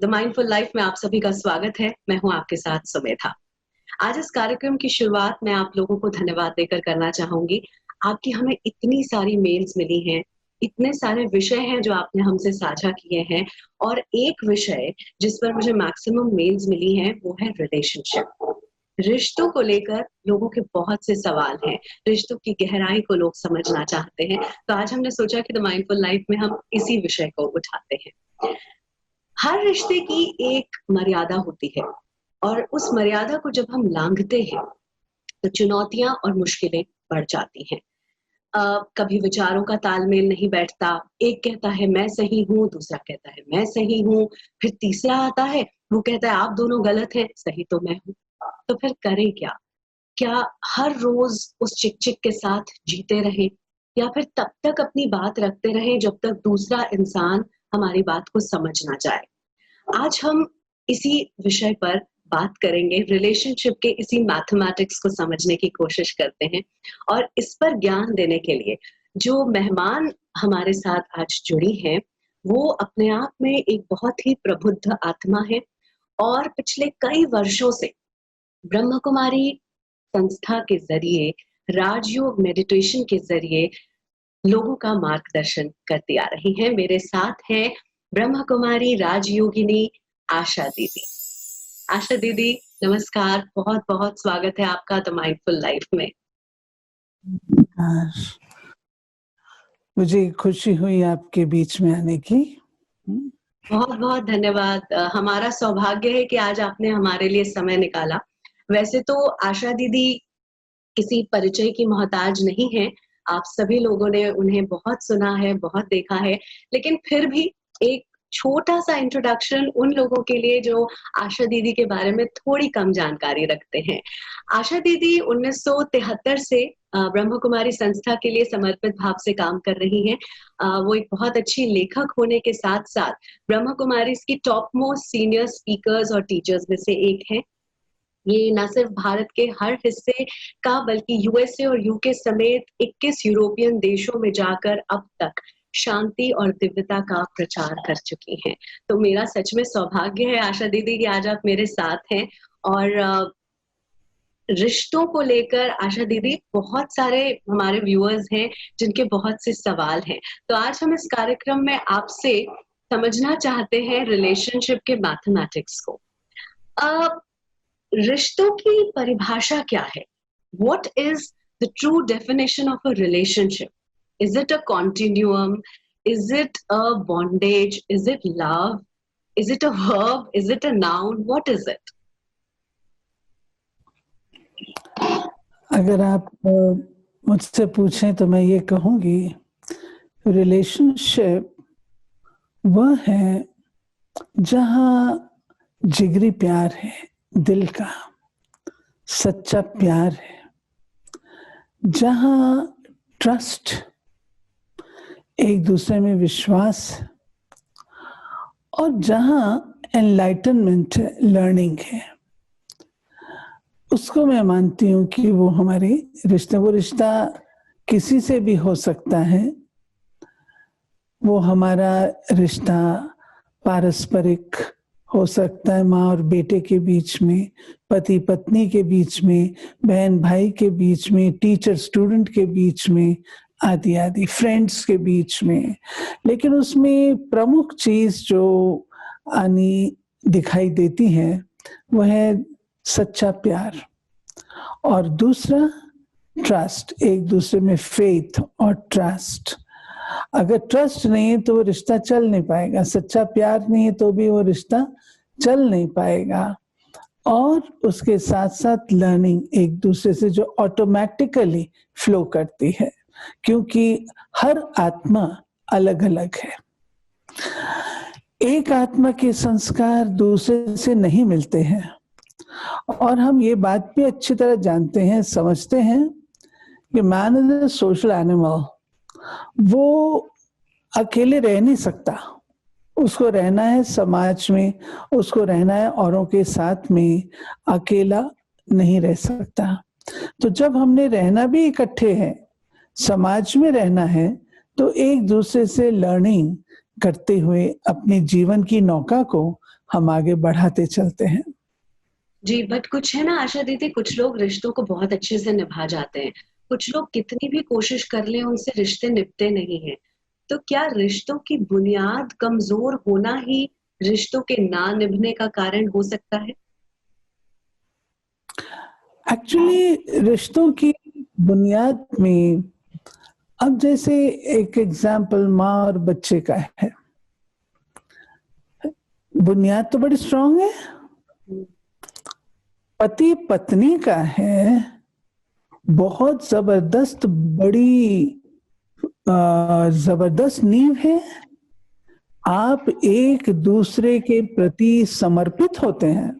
The mindful life में आप सभी का स्वागत है। मैं हूं आपके साथ सुमेधा। आज इस कार्यक्रम की शुरुआत मैं आप लोगों को धन्यवाद देकर करना चाहूंगी। आपकी हमें इतनी सारी मेल्स मिली हैं, इतने सारे विषय हैं जो आपने हमसे साझा किए हैं, और एक विषय जिस पर मुझे मैक्सिमम मेल्स मिली हैं वो है रिलेशनशिप। रिश्तों को लेकर लोगों के बहुत से सवाल हैं, रिश्तों की गहराई को लोग समझना चाहते हैं। तो आज हमने सोचा कि द माइंडफुल लाइफ में हम इसी विषय को उठाते हैं। हर रिश्ते की एक मर्यादा होती है, और उस मर्यादा को जब हम लांघते हैं तो चुनौतियां और मुश्किलें बढ़ जाती हैं। कभी विचारों का तालमेल नहीं बैठता, एक कहता है मैं सही हूँ, दूसरा कहता है मैं सही हूँ, फिर तीसरा आता है, वो कहता है आप दोनों गलत हैं, सही तो मैं हूँ। तो फिर करें क्या? क्या हर रोज उस चिक चिक के साथ जीते रहें, या फिर तब तक अपनी बात रखते रहें जब तक दूसरा इंसान हमारी बात को समझ ना जाए? आज हम इसी विषय पर बात करेंगे, रिलेशनशिप के इसी मैथमेटिक्स को समझने की कोशिश करते हैं। और इस पर ज्ञान देने के लिए जो मेहमान हमारे साथ आज जुड़ी हैं, वो अपने आप में एक बहुत ही प्रबुद्ध आत्मा है, और पिछले कई वर्षों से ब्रह्म कुमारी संस्था के जरिए, राजयोग मेडिटेशन के जरिए लोगों का मार्गदर्शन करती आ रही हैं। मेरे साथ हैं ब्रह्म कुमारी राजयोगिनी आशा दीदी। आशा दीदी नमस्कार, बहुत बहुत स्वागत है आपका द माइंडफुल लाइफ में। मुझे खुशी हुई आपके बीच में आने की। बहुत बहुत धन्यवाद। हमारा सौभाग्य है कि आज आपने हमारे लिए समय निकाला। वैसे तो आशा दीदी किसी परिचय की मोहताज नहीं है, आप सभी लोगों ने उन्हें बहुत सुना है, बहुत देखा है, लेकिन फिर भी एक छोटा सा इंट्रोडक्शन उन लोगों के लिए जो आशा दीदी के बारे में थोड़ी कम जानकारी रखते हैं। आशा दीदी 1973 से ब्रह्म कुमारी संस्था के लिए समर्पित भाव से काम कर रही हैं। वो एक बहुत अच्छी लेखक होने के साथ साथ ब्रह्म कुमारी की टॉप मोस्ट सीनियर स्पीकर्स और टीचर्स में से एक हैं। ये न सिर्फ भारत के हर हिस्से का बल्कि यूएसए और यूके समेत 21 यूरोपियन देशों में जाकर अब तक शांति और दिव्यता का प्रचार कर चुकी हैं। तो मेरा सच में सौभाग्य है आशा दीदी कि आज आप मेरे साथ हैं। और रिश्तों को लेकर आशा दीदी, बहुत सारे हमारे व्यूअर्स हैं जिनके बहुत से सवाल हैं, तो आज हम इस कार्यक्रम में आपसे समझना चाहते हैं रिलेशनशिप के मैथमेटिक्स को। रिश्तों की परिभाषा क्या है? What is the true definition of a relationship? Is it a continuum? Is it a bondage? Is it love? Is it a verb? Is it a noun? What is it? अगर आप मुझसे पूछें तो मैं ये कहूँगी, रिलेशनशिप वह है जहाँ जिगरी प्यार है, दिल का सच्चा प्यार है, जहाँ ट्रस्ट, एक दूसरे में विश्वास, और जहाँ एनलाइटनमेंट है, लर्निंग है, उसको मैं मानती हूँ कि वो हमारे रिश्ते, वो रिश्ता किसी से भी हो सकता है। वो हमारा रिश्ता पारस्परिक हो सकता है, माँ और बेटे के बीच में, पति पत्नी के बीच में, बहन भाई के बीच में, टीचर स्टूडेंट के बीच में, आदि आदि, फ्रेंड्स के बीच में। लेकिन उसमें प्रमुख चीज जो आनी दिखाई देती है वो है सच्चा प्यार, और दूसरा ट्रस्ट, एक दूसरे में फेथ और ट्रस्ट। अगर ट्रस्ट नहीं है तो वो रिश्ता चल नहीं पाएगा, सच्चा प्यार नहीं है तो भी वो रिश्ता चल नहीं पाएगा। और उसके साथ साथ लर्निंग, एक दूसरे से जो ऑटोमेटिकली फ्लो करती है, क्योंकि हर आत्मा अलग अलग है। एक आत्मा के संस्कार दूसरे से नहीं मिलते हैं, और हम ये बात भी अच्छी तरह जानते हैं, समझते हैं कि man is a social animal. वो अकेले रह नहीं सकता, उसको रहना है समाज में, उसको रहना है औरों के साथ में, अकेला नहीं रह सकता। तो जब हमने रहना भी इकट्ठे हैं, समाज में रहना है, तो एक दूसरे से लर्निंग करते हुए अपने जीवन की नौका को हम आगे बढ़ाते चलते हैं। जी, बट कुछ है ना आशा दीदी, कुछ लोग रिश्तों को बहुत अच्छे से निभा जाते हैं। कुछ लोग कितनी भी कोशिश कर लें उनसे रिश्ते निभते नहीं हैं। तो क्या रिश्तों की बुनियाद कमजोर होना ही रिश्तों के ना निभने का कारण हो सकता है? एक्चुअली रिश्तों की बुनियाद में, अब जैसे एक एग्जाम्पल माँ और बच्चे का है, बुनियाद तो बड़ी स्ट्रांग है। हुँ, पति पत्नी का है, बहुत जबरदस्त बड़ी जबरदस्त नींव है। आप एक दूसरे के प्रति समर्पित होते हैं,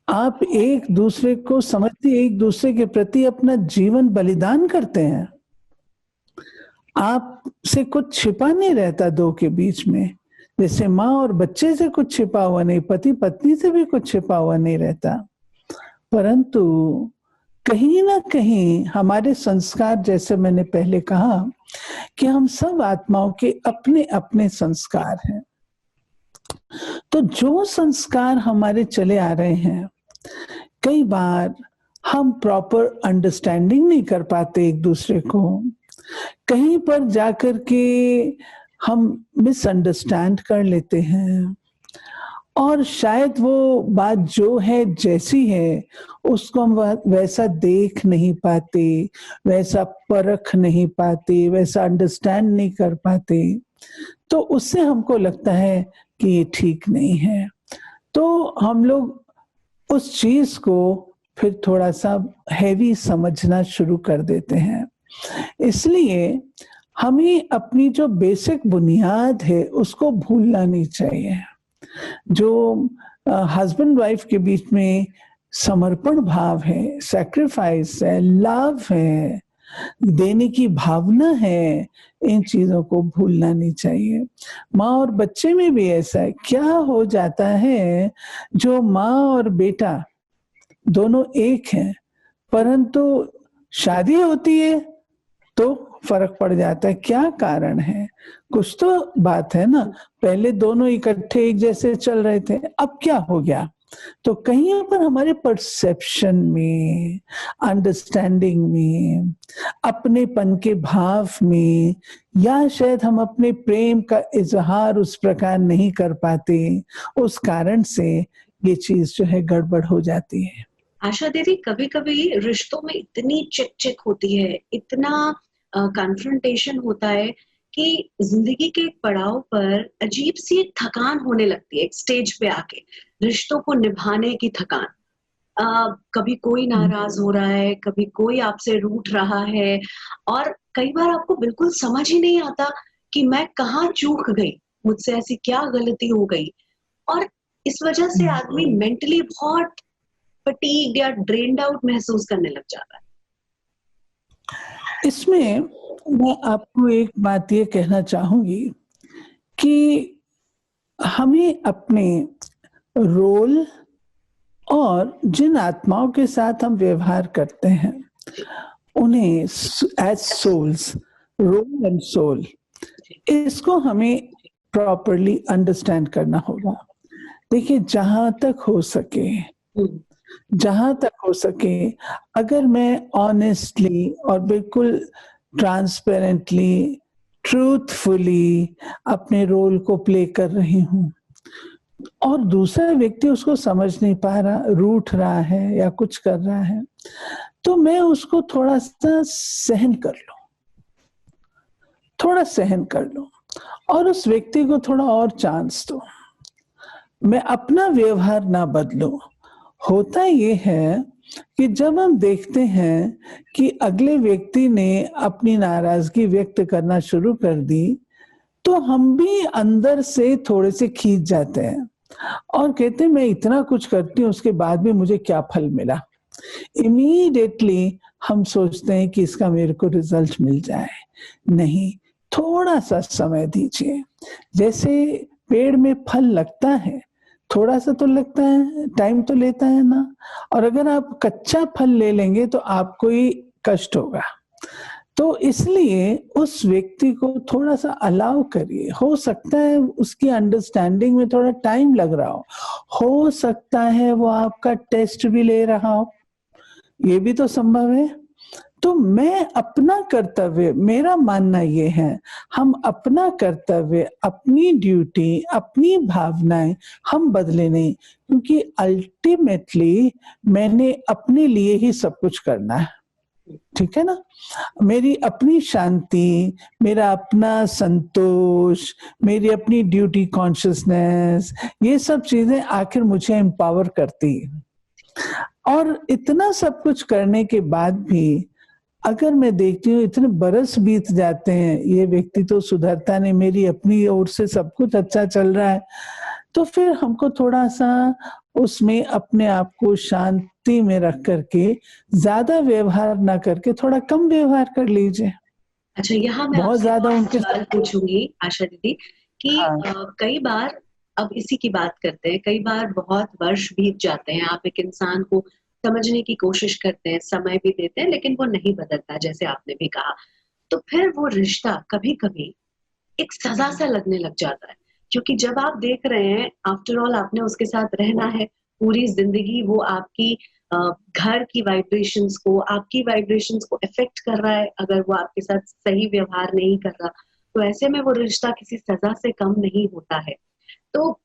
आप एक दूसरे को समझते, एक दूसरे के प्रति अपना जीवन बलिदान करते हैं। आपसे कुछ छिपा नहीं रहता दो के बीच में, जैसे माँ और बच्चे से कुछ छिपा हुआ नहीं, पति पत्नी से भी कुछ छिपा हुआ नहीं रहता। परंतु कहीं ना कहीं हमारे संस्कार, जैसे मैंने पहले कहा कि हम सब आत्माओं के अपने अपने संस्कार हैं। तो जो संस्कार हमारे चले आ रहे हैं, कई बार हम प्रॉपर अंडरस्टैंडिंग नहीं कर पाते एक दूसरे को, कहीं पर जाकर के हम मिसअंडरस्टैंड कर लेते हैं, और शायद वो बात जो है जैसी है उसको हम वैसा देख नहीं पाते, वैसा परख नहीं पाते, वैसा अंडरस्टैंड नहीं कर पाते। तो उससे हमको लगता है कि ये ठीक नहीं है। तो हम लोग उस चीज को फिर थोड़ा सा हैवी समझना शुरू कर देते हैं। इसलिए हमें अपनी जो बेसिक बुनियाद है उसको भूलना नहीं चाहिए। जो हस्बैंड वाइफ के बीच में समर्पण भाव है, सैक्रिफाइस है, लव है, देने की भावना है, इन चीजों को भूलना नहीं चाहिए। माँ और बच्चे में भी ऐसा है। क्या हो जाता है, जो माँ और बेटा दोनों एक हैं, परंतु शादी होती है तो फर्क पड़ जाता है। क्या कारण है? कुछ तो बात है ना। पहले दोनों इकट्ठे एक जैसे चल रहे थे, अब क्या हो गया? तो कहीं पर हमारे परसेप्शन में, अंडरस्टैंडिंग में, अपनेपन के भाव में, या शायद हम अपने प्रेम का इजहार उस प्रकार नहीं कर पाते, उस कारण से ये चीज जो है गड़बड़ हो जाती है। आशा दीदी, कभी-कभी रिश्तों में इतनी चिक-चिक होती है, इतना कन्फ्रंटेशन होता है कि ज़िंदगी के एक पड़ाव पर अजीब-सी एक थकान होने लगती है, एक स्टेज पे आके, रिश्तों को निभाने की थकान। कभी कोई नाराज़ हो रहा है, कभी कोई आपसे रूठ रहा है, और कई बार आपको बिल्कुल समझ ही नहीं आता कि मैं कहाँ चूक गई, मुझसे ऐसी क्या गलती हो गई? और इस वजह से आदमी मेंटली बहुत फटीग्ड या ड्रेन्ड आउट महसूस करने लग जाता है। इसमें मैं आपको एक बात ये कहना चाहूंगी कि हमें अपने रोल और जिन आत्माओं के साथ हम व्यवहार करते हैं, उन्हें as souls, role and soul, इसको हमें प्रॉपरली अंडरस्टैंड करना होगा। देखिए, हुँ, जहां तक हो सके, अगर मैं ऑनेस्टली और बिल्कुल ट्रांसपेरेंटली, ट्रूथफुली अपने रोल को प्ले कर रही हूँ, और दूसरा व्यक्ति उसको समझ नहीं पा रहा, रूठ रहा है या कुछ कर रहा है, तो मैं उसको थोड़ा सा सहन कर लूं, थोड़ा सहन कर लूं, और उस व्यक्ति को थोड़ा और चांस दो। मैं अपना व्यवहार ना बदलूं। होता ये है कि जब हम देखते हैं कि अगले व्यक्ति ने अपनी नाराजगी व्यक्त करना शुरू कर दी, तो हम भी अंदर से थोड़े से खींच जाते हैं और कहते हैं मैं इतना कुछ करती हूँ, उसके बाद भी मुझे क्या फल मिला। इमीडिएटली हम सोचते हैं कि इसका मेरे को रिजल्ट मिल जाए। नहीं, थोड़ा सा समय दीजिए। जैसे पेड़ में फल लगता है, थोड़ा सा तो लगता है, टाइम तो लेता है ना। और अगर आप कच्चा फल ले लेंगे तो आपको ही कष्ट होगा। तो इसलिए उस व्यक्ति को थोड़ा सा अलाउ करिए। हो सकता है उसकी अंडरस्टैंडिंग में थोड़ा टाइम लग रहा हो सकता है वो आपका टेस्ट भी ले रहा हो, ये भी तो संभव है। तो मैं अपना कर्तव्य, मेरा मानना ये है, हम अपना कर्तव्य, अपनी ड्यूटी, अपनी भावनाएं हम बदले नहीं, क्योंकि अल्टीमेटली मैंने अपने लिए ही सब कुछ करना है, ठीक है ना? मेरी अपनी शांति, मेरा अपना संतोष, मेरी अपनी ड्यूटी कॉन्शियसनेस, ये सब चीजें आखिर मुझे एम्पावर करती है। और इतना सब कुछ करने के बाद भी अगर मैं देखती हूँ इतने बरस बीत जाते हैं, ये व्यक्ति तो सुधरता नहीं, मेरी अपनी ओर से सब कुछ अच्छा चल रहा है, तो फिर हमको थोड़ा सा उसमें अपने आप को शांति में रख करके ज्यादा व्यवहार ना करके थोड़ा कम व्यवहार कर लीजिए। अच्छा, यहाँ मैं बहुत आपसे ज्यादा और उनके सवाल पूछूंगी आशा दीदी कि हाँ कई बार, अब इसी की बात करते हैं, कई बार बहुत वर्ष बीत जाते हैं, आप एक इंसान को समझने की कोशिश करते हैं, समय भी देते हैं, लेकिन वो नहीं बदलता जैसे आपने भी कहा, तो फिर वो रिश्ता कभी कभी एक सजा सा लगने लग जाता है, क्योंकि जब आप देख रहे हैं आफ्टर ऑल आपने उसके साथ रहना है पूरी जिंदगी, वो आपकी घर की वाइब्रेशंस को, आपकी वाइब्रेशंस को इफेक्ट कर रहा है, अगर वो आपके साथ सही व्यवहार नहीं कर रहा, तो ऐसे में वो रिश्ता किसी सजा से कम नहीं होता है। तो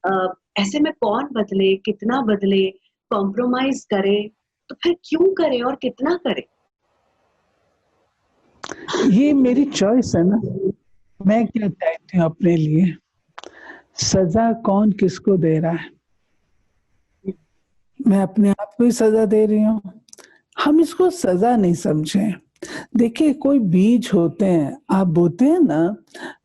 ऐसे में कौन बदले, कितना बदले, कॉम्प्रोमाइज करे, तो फिर क्यों करे और कितना करे? ये मेरी चॉइस है ना, मैं क्या चाहती हूँ अपने लिए। सजा कौन किसको दे रहा है? मैं अपने आप को ही सजा दे रही हूँ। हम इसको सजा नहीं समझे। देखिए, कोई बीज होते हैं, आप बोते हैं ना,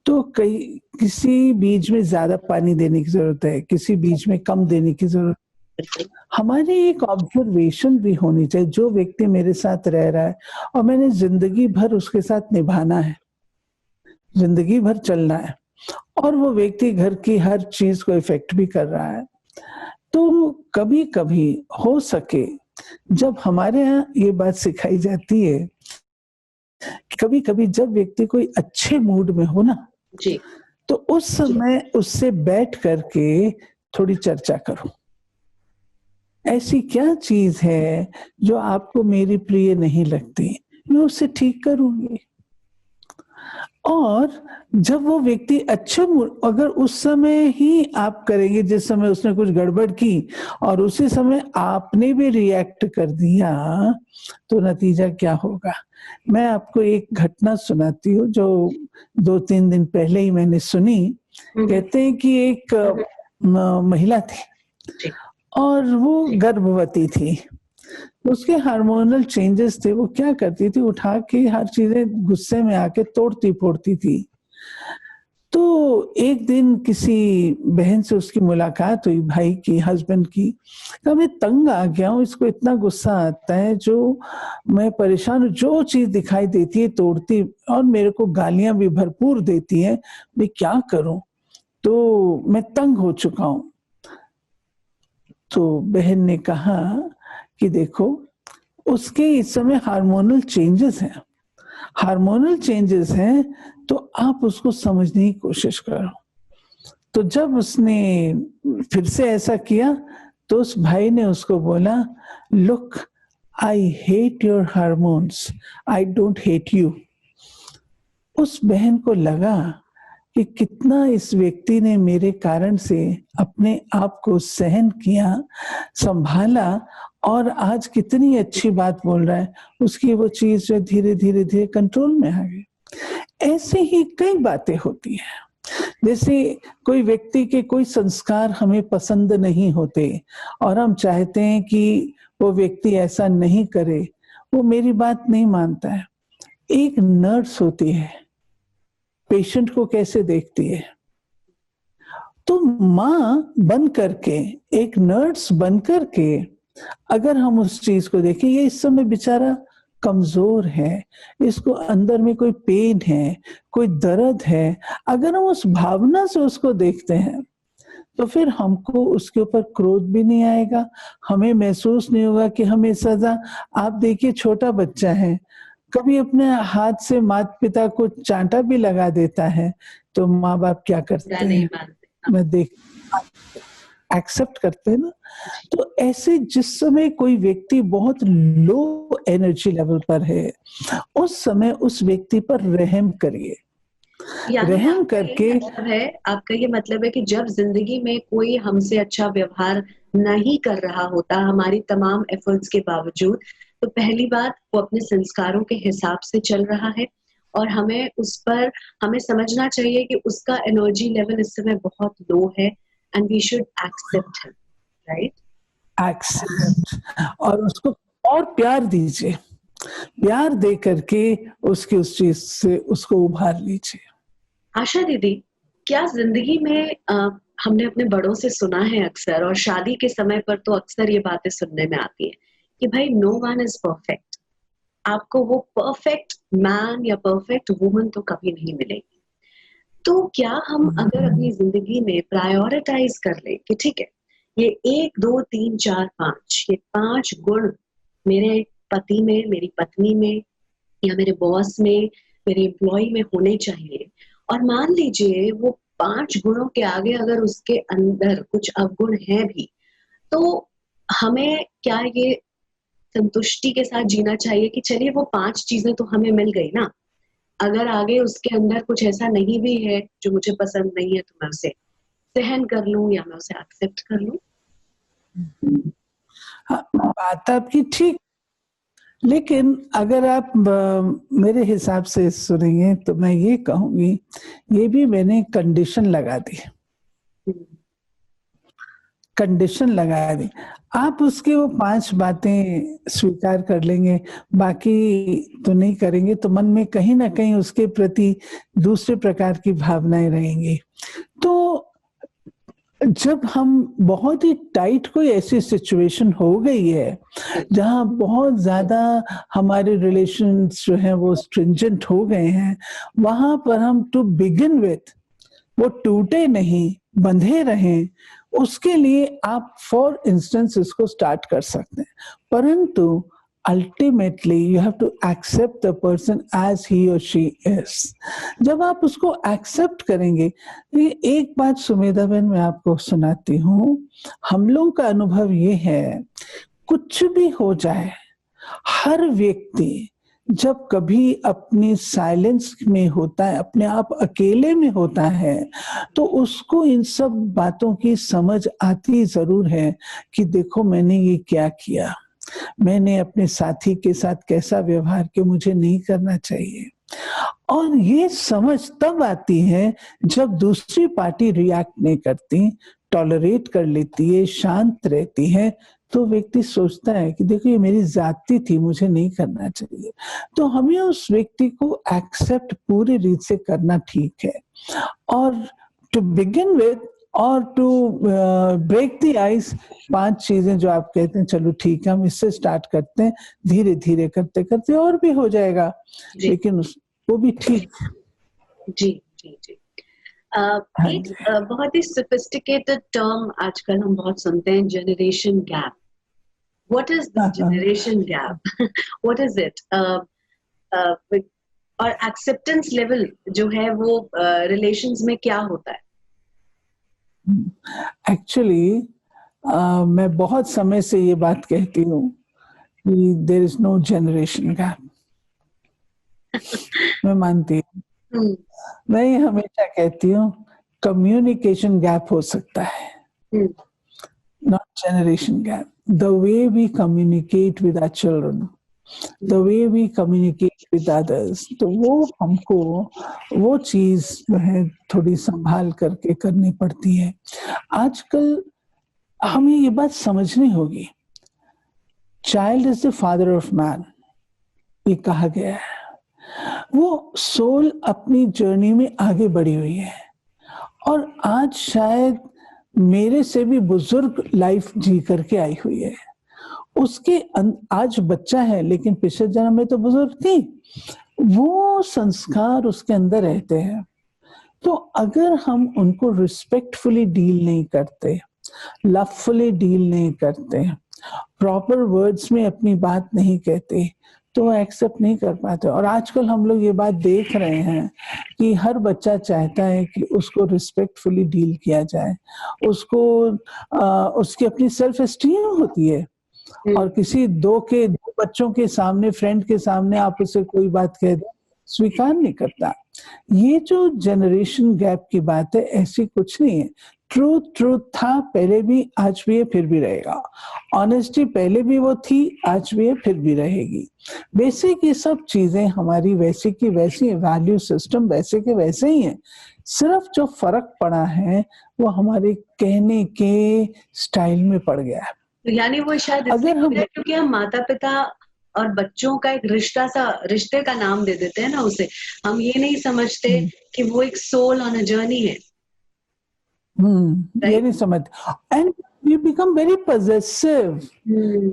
तो कई किसी बीज में ज्यादा पानी देने की जरूरत है, किसी बीज में कम देने की जरूरत है। हमारी एक ऑब्जर्वेशन भी होनी चाहिए, जो व्यक्ति मेरे साथ रह रहा है और मैंने जिंदगी भर उसके साथ निभाना है, जिंदगी भर चलना है, और वो व्यक्ति घर की हर चीज को इफेक्ट भी कर रहा है, तो कभी कभी हो सके, जब हमारे यहाँ ये बात सिखाई जाती है, कभी कभी जब व्यक्ति कोई अच्छे मूड में हो ना, जी तो उस समय उससे बैठ करके थोड़ी चर्चा करो। ऐसी क्या चीज है जो आपको मेरी प्रिय नहीं लगती, मैं उससे ठीक करूंगी। और जब वो व्यक्ति अच्छे मूड, अगर उस समय ही आप करेंगे जिस समय उसने कुछ गड़बड़ की और उसी समय आपने भी रिएक्ट कर दिया, तो नतीजा क्या होगा? मैं आपको एक घटना सुनाती हूँ जो 2-3 दिन पहले ही मैंने सुनी। कहते हैं कि एक महिला थी और वो गर्भवती थी, उसके हार्मोनल चेंजेस थे। वो क्या करती थी, उठा के हर चीजें गुस्से में आके तोड़ती फोड़ती थी। तो एक दिन किसी बहन से उसकी मुलाकात हुई, भाई की, हस्बैंड की। कहा मैं तंग आ गया हूँ, इसको इतना गुस्सा आता है, जो मैं परेशान हूँ, जो चीज दिखाई देती है तोड़ती, और मेरे को गालियां भी भरपूर देती है, मैं क्या करूं, तो मैं तंग हो चुका हूं। तो बहन ने कहा कि देखो, उसके इस समय हार्मोनल चेंजेस हैं, हार्मोनल चेंजेस हैं, तो आप उसको समझने की कोशिश करो। तो जब उसने फिर से ऐसा किया, तो उस भाई ने उसको बोला, look, I hate your hormones, I don't hate you. उस बहन को लगा कि कितना इस व्यक्ति ने मेरे कारण से अपने आप को सहन किया, संभाला, और आज कितनी अच्छी बात बोल रहा है। उसकी वो चीज जो धीरे धीरे धीरे कंट्रोल में आ गई। ऐसे ही कई बातें होती हैं। जैसे कोई व्यक्ति के कोई संस्कार हमें पसंद नहीं होते और हम चाहते हैं कि वो व्यक्ति ऐसा नहीं करे, वो मेरी बात नहीं मानता है। एक नर्स होती है, पेशेंट को कैसे देखती है, तो माँ बन करके, एक नर्स बन करके अगर हम उस चीज को देखें, ये इस समय बेचारा कमजोर है, इसको अंदर में कोई पेन है, कोई दर्द है, अगर हम उस भावना से उसको देखते हैं, तो फिर हमको उसके ऊपर क्रोध भी नहीं आएगा, हमें महसूस नहीं होगा कि हमें सजा। आप देखिए, छोटा बच्चा है, कभी अपने हाथ से माता पिता को चांटा भी लगा देता है, तो माँ बाप क्या बुरा करते नहीं हैं, मानते। हाँ, मैं देख एक्सेप्ट करते हैं ना। जी, तो ऐसे जिस समय कोई व्यक्ति बहुत लो एनर्जी लेवल पर है, उस समय उस व्यक्ति पर रहम करिए। यानी रहम आपका यही करके मतलब है, आपका ये मतलब है कि जब ज़िंदगी में कोई हमसे अच्छा व्यवहार नहीं कर रहा होता, हमारी तमाम एफर्ट्स के बावजूद, तो पहली बात वो अपने संस्कारों के हिसाब से चल रहा है और हमें समझना चाहिए कि उसका एनर्जी लेवल इस समय बहुत लो है and we should accept him, right? Accept और उसको और प्यार दीजिए। प्यार दे करके उसकी उस चीज से उसको उभार लीजिए। आशा दीदी, क्या ज़िंदगी में हमने अपने बड़ों से सुना है अक्सर और शादी के समय पर तो अक्सर ये बातें सुनने में आती हैं कि भाई नो वन इज़ परफेक्ट। आपको वो परफेक्ट मैन या परफेक्ट वुमन तो कभी नहीं मिलेगी। तो क्या हम अगर अपनी ज़िंदगी में प्रायोरिटाइज़ कर लें कि ठीक है, ये 1, 2, 3, 4, 5 ये 5 गुण मेरे पति में, मेरी पत्नी में या मेरे बॉस में, मेरे एम्प्लॉयी में होने चाहिए और मान लीजिए वो 5 गुणों के आगे अगर उसके अंदर कुछ अवगुण हैं भी, तो हमें क्या ये संतुष्टि के साथ जीना चाहिए कि चलिए वो 5 चीज़ें तो हमें मिल गई ना, अगर आगे उसके अंदर कुछ ऐसा नहीं भी है जो मुझे पसंद नहीं है तो मैं उसे सहन कर लूँ या मैं उसे एक्सेप्ट कर लूँ? हाँ, बात आपकी ठीक, लेकिन अगर आप मेरे हिसाब से सुनेंगे तो मैं ये कहूँगी, ये भी मैंने कंडीशन लगा दी। हुँ, कंडीशन लगा दी। आप उसकी वो 5 बातें स्वीकार कर लेंगे, बाकी तो नहीं करेंगे, तो मन में कहीं न कहीं उसके प्रति दूसरे प्रकार की भावनाएँ रहेंगी। तो जब हम बहुत ही टाइट कोई ऐसी सिचुएशन हो गई है, जी, जहाँ बहुत ज़्यादा हमारे रिलेशंस जो हैं वो स्ट्रिंजेंट हो गए हैं, वहाँ पर हम टू बिगिन विथ वो टूटे नहीं, बंधे रहें, उसके लिए आप फॉर इंस्टेंस इसको स्टार्ट कर सकते हैं। परंतु ultimately you have to accept the person as he और शी इज़। जब आप उसको एक्सेप्ट करेंगे, तो ये एक बात सुमेधा बहन मैं आपको सुनाती हूँ, हम लोगों का अनुभव ये है, कुछ भी हो जाए, हर व्यक्ति जब कभी अपनी साइलेंस में होता है, अपने आप अकेले में होता है, तो उसको इन सब बातों की समझ आती ज़रूर है कि देखो मैंने ये क्या किया। मैंने अपने साथी के साथ कैसा व्यवहार किया, मुझे नहीं करना चाहिए। और ये समझ तब आती है जब दूसरी पार्टी रिएक्ट नहीं करती, टॉलरेट कर लेती है, शांत रहती है, तो व्यक्ति सोचता है कि देखो ये मेरी ज़्यादती थी, मुझे नहीं करना चाहिए। तो हमें उस व्यक्ति को एक्सेप्ट पूरी रीत से करना ठीक है। और टू बिगिन विथ और टू ब्रेक द आइस, 5 चीज़ें जो आप कहते हैं चलो ठीक है हम इससे स्टार्ट करते हैं, धीरे-धीरे करते-करते और भी हो जाएगा। जी, लेकिन उस वो भी ठीक। जी, जी, जी। अ, हाँ एक जी। बहुत ही सोफिस्टिकेटेड टर्म आजकल हम बहुत सुनते हैं, generation gap. What is this हाँ, हाँ। Generation gap? What is it? With और एक्सेप्टेंस लेवल जो है वो रिलेशंस में क्या होता है? एक्चुअली मैं बहुत समय से ये बात कहती हूँ कि there is no generation gap. मैं मानती हूँ। हुँ, मैं ये हमेशा कहती हूँ कम्युनिकेशन गैप हो सकता है, हुँ, not generation gap. The way we communicate with our children, hmm, the way we communicate with others, तो वो हमको वो चीज़ जो है थोड़ी सँभाल करके करनी पड़ती है। आजकल हमें ये बात समझनी होगी, child is the father of man, ये कहा गया है। वो सोल अपनी जर्नी में आगे बढ़ी हुई है और आज शायद मेरे से भी बुजुर्ग लाइफ जी करके आई हुई है। उसके आज बच्चा है लेकिन पिछले जन्म में तो बुजुर्ग थी। वो संस्कार उसके अंदर रहते हैं। तो अगर हम उनको रिस्पेक्टफुली डील नहीं करते, लवफुली डील नहीं करते, प्रॉपर वर्ड्स में अपनी बात नहीं कहते, तो वो एक्सेप्ट नहीं कर पाते। और आजकल हम लोग ये बात देख रहे हैं कि हर बच्चा चाहता है कि उसको रिस्पेक्टफुली डील किया जाए, उसको उसकी अपनी सेल्फ एस्टीम होती है, और किसी दो बच्चों के सामने, फ्रेंड के सामने आप उससे कोई बात कह दो, स्वीकार नहीं करता। ये जो जनरेशन गैप की बात है, ऐसी कुछ नहीं है। ट्रूथ था पहले भी, आज भी है, फिर भी रहेगा। ऑनेस्टी पहले भी वो थी, आज भी है, फिर भी रहेगी। बेसिक ये सब चीजें हमारी वैसी की वैसी, वैल्यू सिस्टम वैसे के वैसे ही है। सिर्फ जो फर्क पड़ा है वो हमारे कहने के स्टाइल में पड़ गया है। तो यानी वो शायद इसलिए हो गया क्योंकि हम माता पिता और बच्चों का एक रिश्ते का नाम दे देते हैं ना उसे। हम ये नहीं समझते कि वो एक सोल ऑन अ जर्नी है। ये नहीं समझते। And we become very possessive.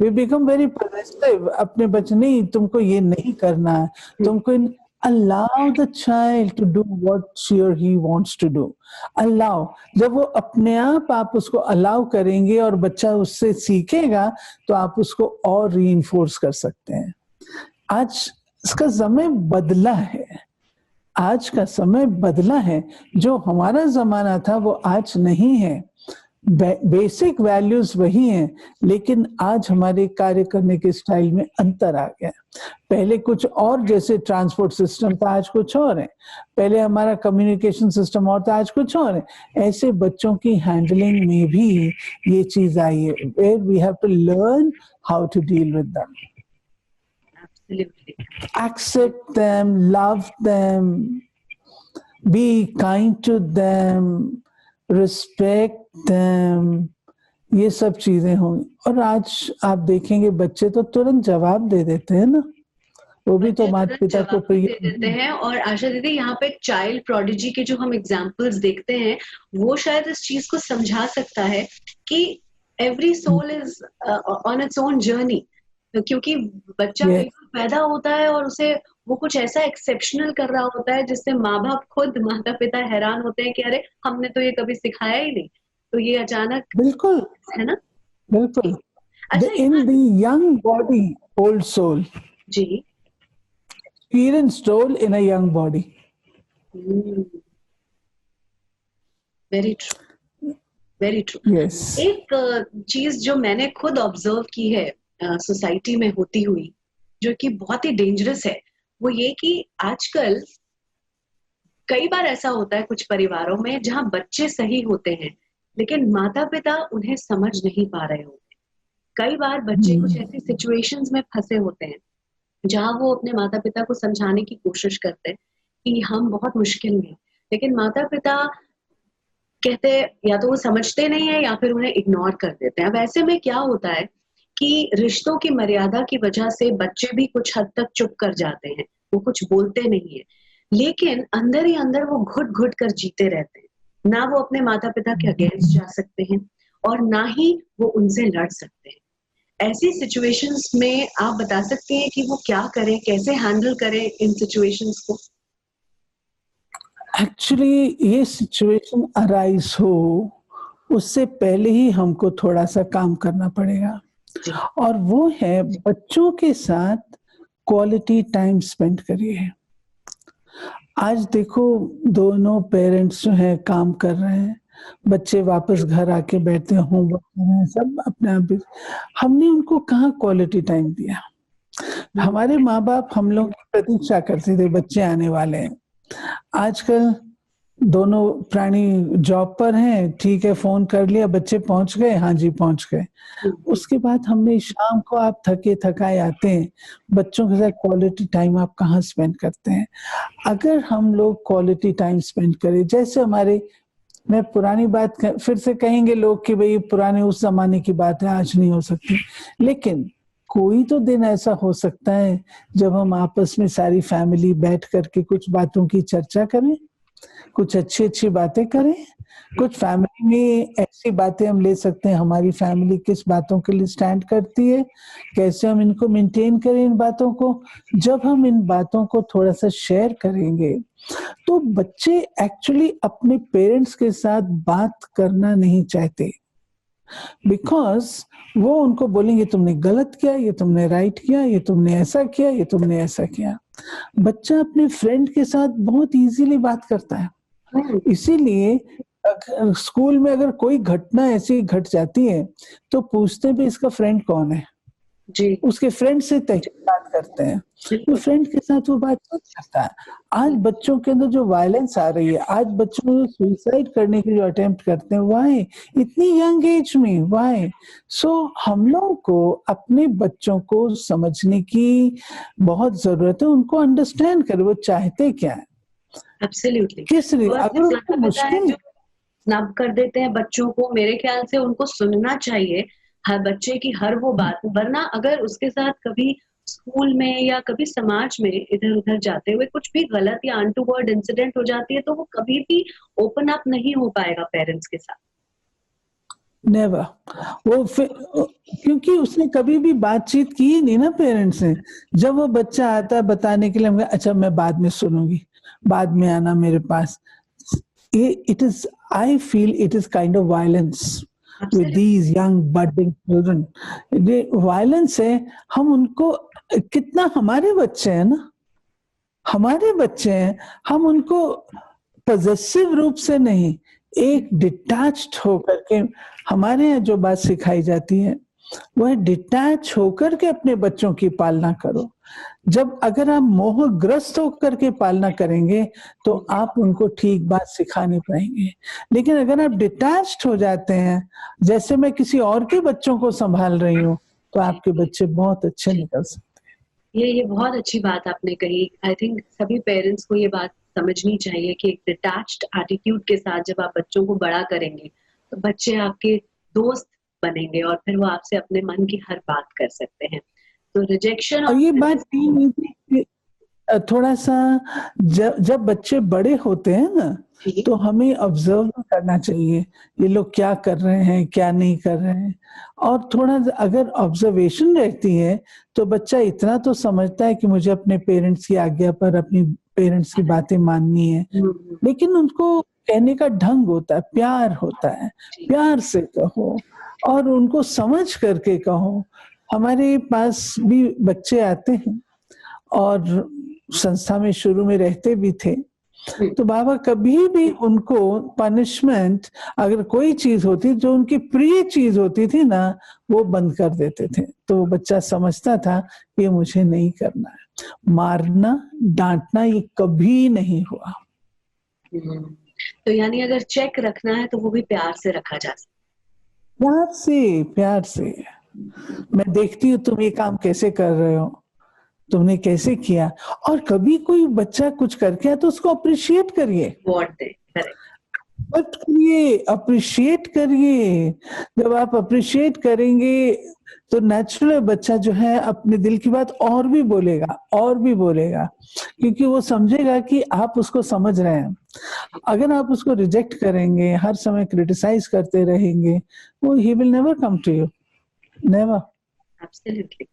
We become very possessive. अपने बच्चे, नहीं तुमको ये नहीं करना है, तुमको allow the child to do what she or he wants to do. Allow. जब वो अपने आप उसको allow करेंगे और बच्चा उससे सीखेगा, तो आप उसको और reinforce कर सकते हैं। आज इसका समय बदला है, आज का समय बदला है। जो हमारा जमाना था वो आज नहीं है। बेसिक वैल्यूज वही हैं, लेकिन आज हमारे कार्य करने के स्टाइल में अंतर आ गया। पहले कुछ और, जैसे ट्रांसपोर्ट सिस्टम था, आज कुछ और है। पहले हमारा कम्युनिकेशन सिस्टम और था, आज कुछ और है। ऐसे बच्चों की हैंडलिंग में भी ये चीज आई है, where we have to learn how to deal with them, accept them, love them, be kind to them, respect them, ये सब चीजें होंगी। और आज आप देखेंगे बच्चे तो तुरंत जवाब दे देते हैं ना, वो भी तो माता पिता को दे देते हैं। और आशा दीदी, यहाँ पे चाइल्ड प्रोडिजी के जो हम एग्जाम्पल्स देखते हैं, वो शायद इस चीज को समझा सकता है कि every soul is on its own journey. क्योंकि बच्चा पैदा होता है और उसे वो कुछ ऐसा एक्सेप्शनल कर रहा होता है जिससे माँ बाप खुद, माता पिता हैरान होते हैं कि अरे हमने तो ये कभी सिखाया ही नहीं। तो ये अचानक, बिल्कुल है ना, बिल्कुल। In the young body old soul, जी, experienced soul in a young body. Very true, very true. Yes. एक चीज जो मैंने खुद ऑब्जर्व की है सोसाइटी में होती हुई, जो कि बहुत ही डेंजरस है, वो ये कि आजकल कई बार ऐसा होता है कुछ परिवारों में जहां बच्चे सही होते हैं लेकिन माता पिता उन्हें समझ नहीं पा रहे होते। कई बार बच्चे कुछ ऐसी सिचुएशंस में फंसे होते हैं जहां वो अपने माता पिता को समझाने की कोशिश करते हैं कि हम बहुत मुश्किल में, लेकिन माता पिता कहते या तो वो समझते नहीं है या फिर उन्हें इग्नोर कर देते हैं। अब ऐसे में क्या होता है कि रिश्तों की मर्यादा की वजह से बच्चे भी कुछ हद तक चुप कर जाते हैं, वो कुछ बोलते नहीं है, लेकिन अंदर ही अंदर वो घुट घुट कर जीते रहते हैं। ना वो अपने माता पिता के अगेंस्ट जा सकते हैं और ना ही वो उनसे लड़ सकते हैं। ऐसी सिचुएशंस में आप बता सकते हैं कि वो क्या करें, कैसे हैंडल करें इन सिचुएशंस को? एक्चुअली ये सिचुएशन अराइज हो उससे पहले ही हमको थोड़ा सा काम करना पड़ेगा, और वो है बच्चों के साथ क्वालिटी टाइम स्पेंड करिए। आज देखो दोनों पेरेंट्स जो है काम कर रहे हैं, बच्चे वापस घर आके बैठते हैं, होमवर्क कर रहे हैं, सब अपने आप। हमने उनको कहाँ क्वालिटी टाइम दिया? हमारे माँ बाप हम लोग की प्रतीक्षा करते थे, बच्चे आने वाले हैं। आजकल दोनों प्राणी जॉब पर हैं, ठीक है, फोन कर लिया, बच्चे पहुंच गए, हाँ जी पहुंच गए। उसके बाद हमने शाम को, आप थके थकाए आते हैं, बच्चों के साथ क्वालिटी टाइम आप कहाँ स्पेंड करते हैं? अगर हम लोग क्वालिटी टाइम स्पेंड करें, जैसे हमारे, मैं पुरानी बात फिर से कहेंगे लोग कि भाई पुराने उस जमाने की बात है, आज नहीं हो सकती, लेकिन कोई तो दिन ऐसा हो सकता है जब हम आपस में सारी फैमिली बैठ करके कुछ बातों की चर्चा करें, कुछ अच्छी अच्छी बातें करें। कुछ फैमिली में ऐसी बातें हम ले सकते हैं, हमारी फैमिली किस बातों के लिए स्टैंड करती है, कैसे हम इनको मेंटेन करें इन बातों को। जब हम इन बातों को थोड़ा सा शेयर करेंगे तो बच्चे एक्चुअली अपने पेरेंट्स के साथ बात करना नहीं चाहते, बिकॉज वो उनको बोलेंगे तुमने गलत किया, ये तुमने राइट किया, ये तुमने ऐसा किया, ये तुमने ऐसा किया। बच्चा अपने फ्रेंड के साथ बहुत इजीली बात करता है। इसीलिए स्कूल में अगर कोई घटना ऐसी घट जाती है तो पूछते हैं भी इसका फ्रेंड कौन है, जी उसके फ्रेंड से बात करते हैं, तो फ्रेंड के साथ वो बात नहीं करता है। आज बच्चों के अंदर जो वायलेंस आ रही है, आज बच्चों जो सुसाइड करने की जो अटेम्प्ट करते हैं, वाई इतनी यंग एज में, वाई? सो हम लोग को अपने बच्चों को समझने की बहुत जरूरत है, उनको अंडरस्टैंड कर वो चाहते क्या है, एब्सोल्युटली। किस अगर उनको मुश्किल स्नब कर देते हैं बच्चों को, मेरे ख्याल से उनको सुनना चाहिए हर बच्चे की हर वो बात, वरना अगर उसके साथ कभी स्कूल में या कभी समाज में इधर उधर जाते हुए कुछ भी गलत या अनटूवर्ड इंसिडेंट हो जाती है तो वो कभी भी ओपन अप नहीं हो पाएगा पेरेंट्स के साथ। नेवर। वो क्योंकि उसने कभी भी बातचीत की ही नहीं ना पेरेंट्स से। जब वो बच्चा आता है बताने के लिए, हम अच्छा मैं बाद में सुनूंगी, बाद में आना मेरे पास, it is, I feel it is kind of violence with these young budding children. ये violence है। हम उनको कितना, हमारे बच्चे हैं ना, हमारे बच्चे हैं, हम उनको पॉजेसिव रूप से नहीं, एक डिटैच्ड होकर के, हमारे यहाँ जो बात सिखाई जाती है वह डिटैच होकर के अपने बच्चों की पालना करो। जब अगर आप मोहग्रस्त होकर के पालना करेंगे तो आप उनको ठीक बात सिखा नहीं पाएंगे। लेकिन अगर आप डिटैच्ड हो जाते हैं, जैसे मैं किसी और के बच्चों को संभाल रही हूँ, तो आपके बच्चे बहुत अच्छे निकल सकते हैं। ये बहुत अच्छी बात आपने कही। आई थिंक सभी पेरेंट्स को ये बात समझनी चाहिए कि एक डिटैच्ड एटीट्यूड के साथ जब आप बच्चों को बड़ा करेंगे तो बच्चे आपके दोस्त बनेंगे और फिर वो आपसे अपने मन की हर बात कर सकते हैं। तो रिजेक्शन और ये बात थोड़ा सा जब बच्चे बड़े होते हैं ना, तो हमें ऑब्जर्व करना चाहिए ये लोग क्या कर रहे हैं, क्या नहीं कर रहे हैं। और थोड़ा अगर ऑब्जर्वेशन रहती है तो बच्चा इतना तो समझता है कि मुझे अपने पेरेंट्स की आज्ञा पर अपनी पेरेंट्स की बातें माननी है। लेकिन उनको कहने का ढंग होता है, प्यार होता है, प्यार से कहो और उनको समझ करके कहो। हमारे पास भी बच्चे आते हैं और संस्था में शुरू में रहते भी थे, तो बाबा कभी भी उनको पनिशमेंट, अगर कोई चीज होती जो उनकी प्रिय चीज होती थी ना, वो बंद कर देते थे। तो वो बच्चा समझता था ये मुझे नहीं करना है। मारना डांटना ये कभी नहीं हुआ। तो यानी अगर चेक रखना है तो वो भी प्यार से रखा जा सकता है। प्यार से, प्यार से। मैं देखती हूँ तुम ये काम कैसे कर रहे हो, तुमने कैसे किया। और कभी कोई बच्चा कुछ करके आया तो उसको अप्रिशिएट करिए, करिए, अप्रिशिएट करिए। जब आप अप्रिशिएट करेंगे तो नेचुरल बच्चा जो है अपने दिल की बात और भी बोलेगा, और भी बोलेगा, क्योंकि वो समझेगा कि आप उसको समझ रहे हैं। अगर आप उसको रिजेक्ट करेंगे, हर समय क्रिटिसाइज करते रहेंगे, वो ही will never come to you, never. Absolutely.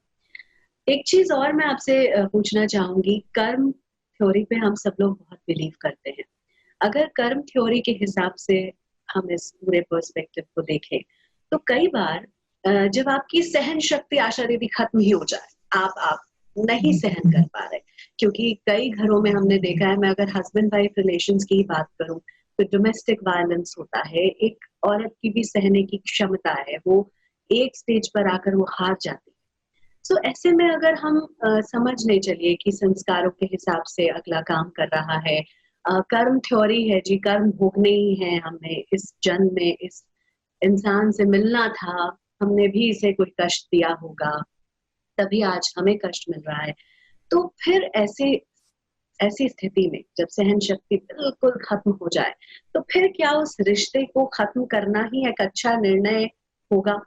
एक चीज और मैं आपसे पूछना चाहूंगी, कर्म थ्योरी पे हम सब लोग बहुत बिलीव करते हैं। अगर कर्म थ्योरी के हिसाब से हम इस पूरे पर्सपेक्टिव को देखें तो कई बार जब आपकी सहन शक्ति आशा दीदी खत्म ही हो जाए, आप नहीं सहन कर पा रहे, क्योंकि कई घरों में हमने देखा है, मैं अगर हस्बैंड वाइफ रिलेशंस की बात करूं तो डोमेस्टिक वायलेंस होता है, एक औरत की भी सहने की क्षमता है, वो एक स्टेज पर आकर वो हार जाती है। सो ऐसे में अगर हम समझने चलिए कि संस्कारों के हिसाब से अगला काम कर रहा है, कर्म थ्योरी है जी, कर्म भोगने ही है, हमें इस जन्म में इस इंसान से मिलना था, हमने भी इसे कोई कष्ट दिया होगा तभी आज हमें कष्ट मिल रहा है। तो फिर ऐसी स्थिति में जब सहन शक्ति बिल्कुल खत्म हो जाए तो फिर क्या उस रिश्ते को खत्म करना ही एक अच्छा निर्णय होगा?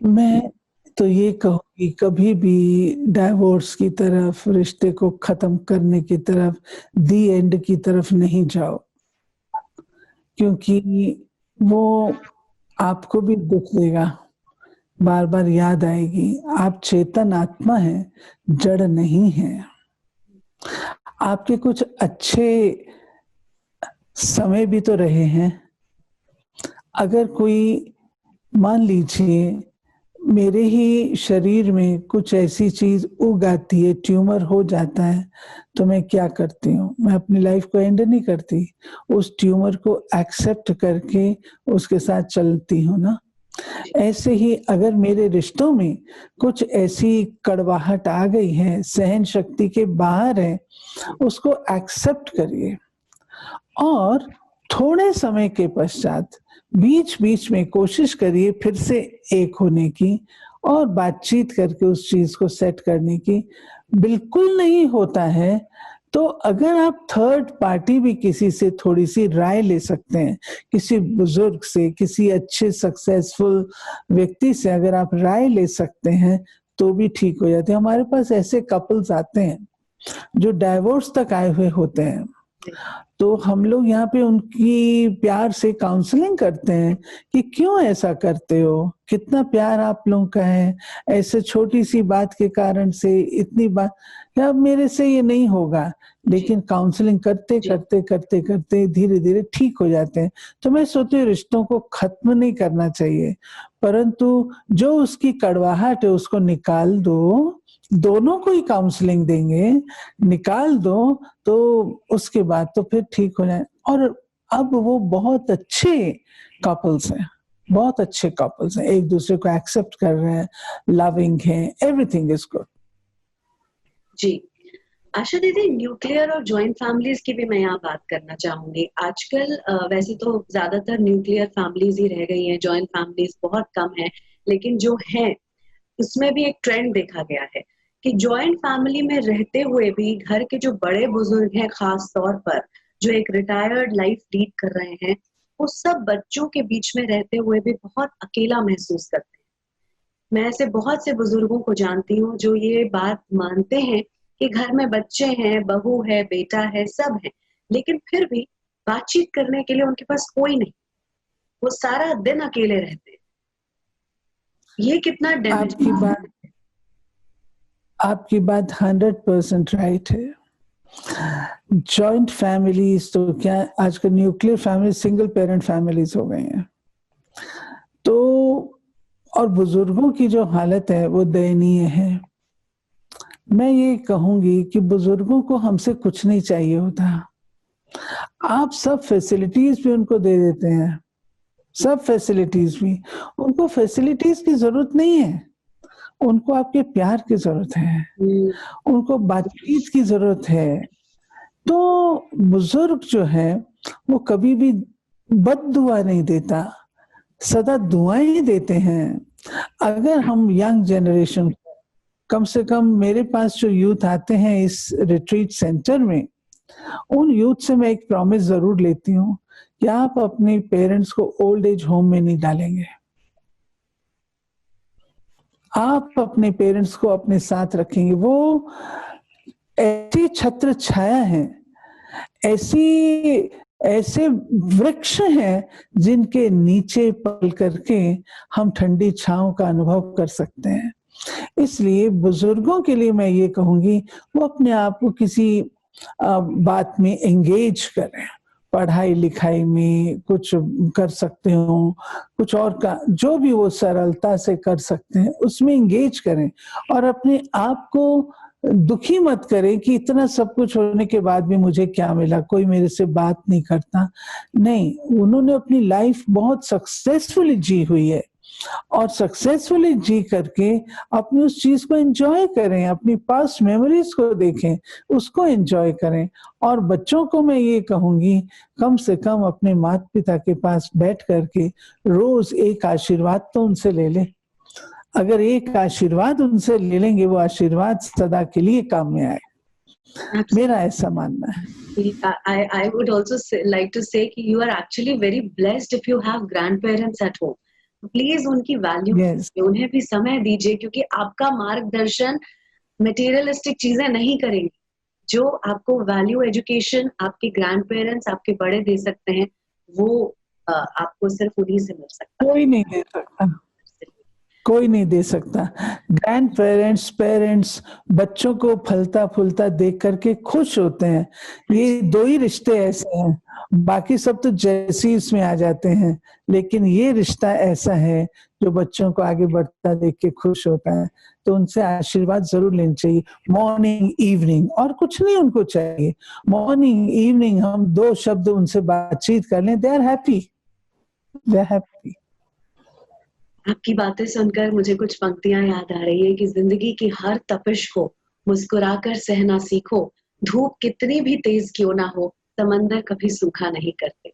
मैं तो ये कहूंगी कभी भी डाइवोर्स की तरफ, रिश्ते को खत्म करने की तरफ, दी एंड की तरफ नहीं जाओ, क्योंकि वो आपको भी दुख देगा, बार बार याद आएगी। आप चेतन आत्मा है, जड़ नहीं है। आपके कुछ अच्छे समय भी तो रहे हैं, अगर कोई मान लीजिए मेरे ही शरीर में कुछ ऐसी चीज उग आती है, ट्यूमर हो जाता है, तो मैं क्या करती हूँ? मैं अपनी लाइफ को एंड नहीं करती, उस ट्यूमर को एक्सेप्ट करके उसके साथ चलती हूँ ना। ऐसे ही अगर मेरे रिश्तों में कुछ ऐसी कड़वाहट आ गई है, सहन शक्ति के बाहर है, उसको एक्सेप्ट करिए और थोड़े समय के पश्चात बीच-बीच में कोशिश करिए फिर से एक होने की और बातचीत करके उस चीज़ को सेट करने की। बिल्कुल नहीं होता है, तो अगर आप थर्ड पार्टी भी किसी से थोड़ी-सी राय ले सकते हैं, किसी बुजुर्ग से, किसी अच्छे सक्सेसफुल व्यक्ति से अगर आप राय ले सकते हैं, तो भी ठीक हो जाते हैं। हमारे पास ऐसे कपल्स आते हैं, जो डाइवोर्स तक आए हुए होते हैं। तो हम लोग यहाँ पे उनकी प्यार से काउंसलिंग करते हैं कि क्यों ऐसा करते हो? कितना प्यार आप लोगों का है? ऐसे छोटी-सी बात के कारण से इतनी बात या अब मेरे से ये नहीं होगा, लेकिन काउंसलिंग करते धीरे-धीरे ठीक हो जाते हैं। तो मैं सोचती हूँ रिश्तों को खत्म नहीं करना चाहिए, परंतु जो उसकी कड़वाहट है उसको निकाल दो, दोनों को ही काउंसलिंग देंगे, निकाल दो तो उसके बाद तो फिर ठीक हो जाए और अब वो बहुत अच्छे कपल्स हैं, बहुत अच्छे कपल्स हैं, एक-दूसरे को एक्सेप्ट कर रहे हैं, लविंग हैं, एवरीथिंग इज़ गुड। जी। आशा दीदी, न्यूक्लियर और जॉइंट फैमिलीज की भी मैं यहाँ बात करना चाहूंगी। आजकल वैसे तो ज्यादातर न्यूक्लियर फैमिलीज ही रह गई हैं, जॉइंट फैमिलीज बहुत कम है, लेकिन जो है उसमें भी एक ट्रेंड देखा गया है कि जॉइंट फैमिली में रहते हुए भी घर के जो बड़े बुजुर्ग हैं, खास तौर पर जो एक रिटायर्ड लाइफ लीड कर रहे हैं, वो सब बच्चों के बीच में रहते हुए भी बहुत अकेला महसूस करते हैं। मैं ऐसे बहुत से बुजुर्गों को जानती हूँ जो ये बात मानते हैं कि घर में बच्चे हैं, बहू है, बेटा है, सब है, लेकिन फिर भी बातचीत करने के लिए उनके पास कोई नहीं। वो सारा दिन अकेले रहते हैं। ये कितना आपकी डैमेजिंग बात है। आपकी बात 100% राइट है। जॉइंट फैमिलीज़ तो क्या आजकल nuclear family single parent families हो गई हैं। तो और बुजुर्गों की जो हालत है वो दयनीय है। मैं ये कहूँगी कि बुजुर्गों को हमसे कुछ नहीं चाहिए होता। आप सब फैसिलिटीज़ भी उनको दे देते हैं, सब फैसिलिटीज़ भी। उनको फैसिलिटीज़ की ज़रूरत नहीं है, उनको आपके प्यार की ज़रूरत है, उनको बातचीत की ज़रूरत है। तो बुजुर्ग जो है वो कभी भी बद्दुआ नहीं देता, सदा दुआएँ ही देते हैं। अगर हम यंग जनरेशन कम से कम मेरे पास जो यूथ आते हैं इस रिट्रीट सेंटर में, उन यूथ से मैं एक प्रॉमिस ज़रूर लेती हूँ कि आप अपने पेरेंट्स को ओल्ड एज होम में नहीं डालेंगे। आप अपने पेरेंट्स को अपने साथ रखेंगे। वो ऐसी छत्र छाया है, ऐसी ऐसे वृक्ष हैं जिनके नीचे पल करके हम ठंडी छाँव का अनुभव कर सकते हैं। इसलिए बुजुर्गों के लिए मैं ये कहूँगी वो अपने आप को किसी बात में एंगेज करें, पढ़ाई-लिखाई में कुछ कर सकते हो, कुछ और का जो भी वो सरलता से कर सकते हैं, उसमें एंगेज करें और अपने आप को दुखी मत करें कि इतना सब कुछ होने के बाद भी मुझे क्या मिला, कोई मेरे से बात नहीं करता। नहीं, उन्होंने अपनी लाइफ बहुत सक्सेसफुली जी हुई है और सक्सेसफुली जी करके अपनी उस चीज़ को एन्जॉय करें, अपनी पास्ट मेमोरीज़ को देखें, उसको एन्जॉय करें और बच्चों को मैं ये कहूँगी कम से कम अपने माता-पिता के पास बैठ कर के रोज़ एक आशीर्वाद तो उनसे ले लें। अगर एक आशीर्वाद उनसे ले लेंगे, वो आशीर्वाद सदा के लिए काम में आए। मेरा ऐसा मानना है। I would also like to say कि you are actually very blessed if you have grandparents at home. Please उनकी वैल्यू यस, उन्हें भी समय दीजिए, क्योंकि आपका मार्गदर्शन मटेरियलिस्टिक चीजें नहीं करेंगे। जो आपको वैल्यू एजुकेशन आपके ग्रैंड पेरेंट्स, आपके बड़े दे सकते हैं, वो आपको सिर्फ उन्हीं से मिल सकता कोई नहीं दे सकता। है। कोई नहीं दे सकता। ग्रैंड पेरेंट्स, पेरेंट्स बच्चों को फलता फूलता देख करके खुश होते हैं। ये दो ही रिश्ते ऐसे हैं, बाकी सब तो जैसे इसमें आ जाते हैं, लेकिन ये रिश्ता ऐसा है जो बच्चों को आगे बढ़ता देख के खुश होता है। तो उनसे आशीर्वाद जरूर लेना चाहिए, मॉर्निंग इवनिंग, और कुछ नहीं उनको चाहिए। मॉर्निंग इवनिंग हम 2 शब्द उनसे बातचीत कर लें, they are happy, they are happy. आपकी बातें सुनकर मुझे कुछ पंक्तियां याद आ रही है कि जिंदगी की हर तपिश को मुस्कुराकर सहना सीखो, धूप कितनी भी तेज क्यों ना हो, समंदर कभी सूखा नहीं करते।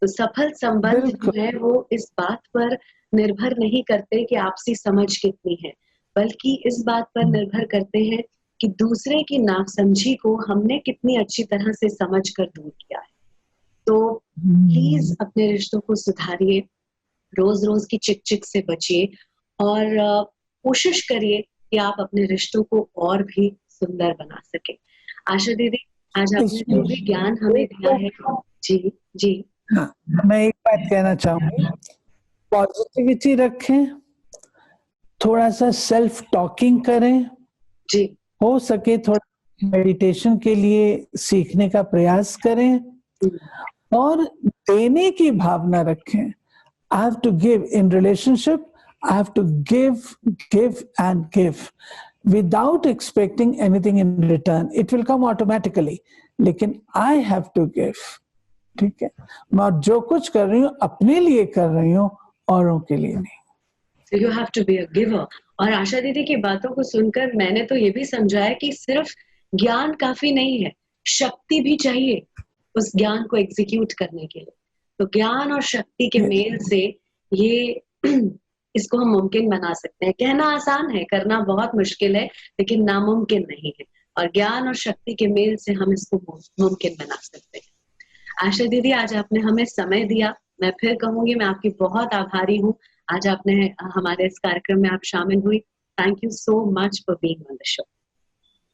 तो सफल संबंध जो बिल्कुल है वो इस बात पर निर्भर नहीं करते कि आपसी समझ कितनी है, बल्कि इस बात पर निर्भर करते हैं कि दूसरे की नासमझी को हमने कितनी अच्छी तरह से समझ कर दूर किया है। तो प्लीज अपने रिश्तों को सुधारिए, रोज रोज की चिक चिक से बचिए, और कोशिश करिए कि आप अपने रिश्तों को और भी सुंदर बना सके। आशा दीदी, आज आपने जो भी ज्ञान हमें दिया है, जी जी हाँ, मैं एक बात कहना चाहूंगी, पॉजिटिविटी रखें, थोड़ा सा सेल्फ टॉकिंग करें, जी हो सके थोड़ा मेडिटेशन के लिए सीखने का प्रयास करें, और देने की भावना रखें। I have to give in relationship. I have to give and give without expecting anything in return. It will come automatically. लेकिन I have to give. ठीक है, मैं जो कुछ कर रही हूँ अपने लिए कर रही हूँ, औरों के लिए नहीं। So you have to be a giver. और आशा दीदी की बातों को सुनकर मैंने तो ये भी समझा है कि सिर्फ ज्ञान काफी नहीं है, शक्ति भी चाहिए उस ज्ञान को एग्जीक्यूट करने के लिए। तो ज्ञान और शक्ति के मेल से ये इसको हम मुमकिन बना सकते हैं। कहना आसान है, करना बहुत मुश्किल है, लेकिन नामुमकिन नहीं है। और ज्ञान और शक्ति के मेल से हम इसको मुमकिन बना सकते हैं। आशा दीदी, आज आपने हमें समय दिया, मैं फिर कहूंगी मैं आपकी बहुत आभारी हूँ। आज आपने हमारे इस कार्यक्रम में आप शामिल हुई। Thank you so much for being on the show.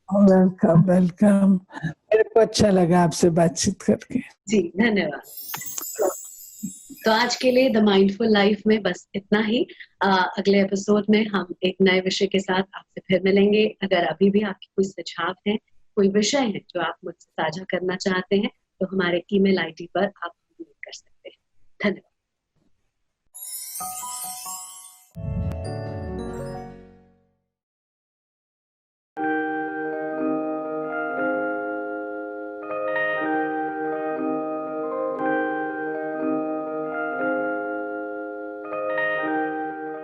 Welcome welcome, मेरे को अच्छा लगा आपसे बातचीत करके। जी धन्यवाद। तो आज के लिए द माइंडफुल लाइफ में बस इतना ही। अगले एपिसोड में हम एक नए विषय के साथ आपसे फिर मिलेंगे। अगर अभी भी आपके कोई सुझाव हैं, कोई विषय है जो आप मुझसे साझा करना चाहते हैं, तो हमारे ईमेल आईडी पर आप